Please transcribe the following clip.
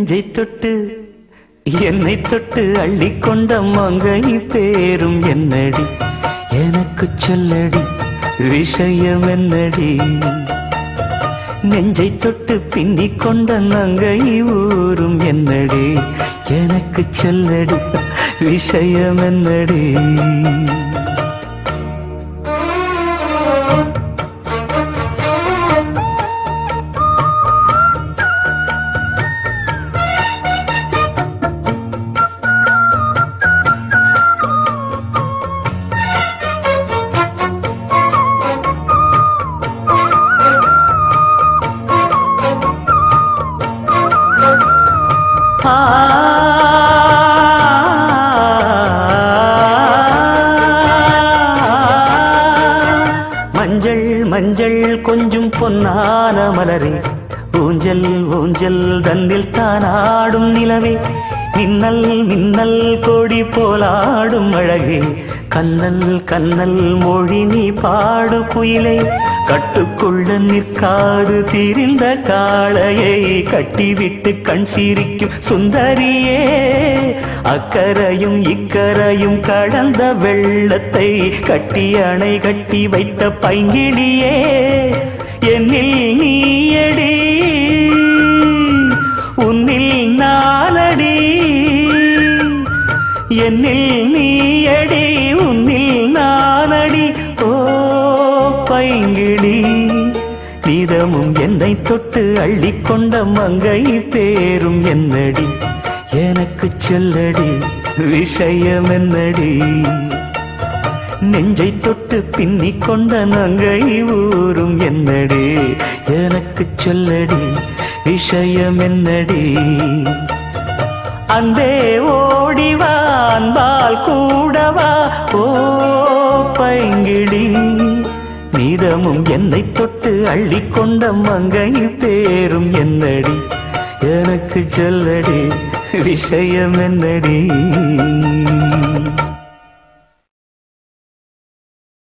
நெஞ்சை தொட்டு என்னை தொட்டு அள்ளிக்கொண்ட மங்கை பேரும் என்னடி எனக்கு சொல்லடி விஷயம் என்னடி நெஞ்சை தொட்டு பின்னிக் கொண்ட நங்கை ஊரும் என்னடி எனக்கு சொல்லடி விஷயம் என்னடி மஞ்சள் மஞ்சள் கொஞ்சம் பொன்னான மலரே ஊஞ்சல் ஊஞ்சல் தன்னில் தானாடும் நிலவே மின்னல் மின்னல் கொடி போலாடும் அழகே கண்ணல் கண்ணல் மொழி நீ பாடு குயிலை கட்டுக்குள்ள நிற்காது திரிந்த காளையை கட்டிவிட்டு கண் சிரிக்கும் சுந்தரியே அக்கரையும் இக்கரையும் கடந்த வெள்ளத்தை கட்டி அணை கட்டி வைத்த பைங்கிளியே என்னில் நீயடி உன்னில் நானடி என்னில் நீயடி உன்னில் நானடி ஓ பைங்கிளி நீதமும் என்னை தொட்டு அள்ளிக்கொண்ட மங்கை பேரும் என்னடி எனக்கு சொல்லடி விஷயம் என்னடி நெஞ்சை தொட்டு பின்னிக் கொண்ட நங்கை ஊரும் என்னடி எனக்கு சொல்லடி விஷயம் என்னடி அன்பே ஓடிவா அன்பால் கூடவா ஓ பைங்கிளி நீதமும் என்னை தொட்டு அள்ளிக்கொண்ட மங்கை பேரும் என்னடி எனக்கு சொல்லடி விஷயம் என்னடி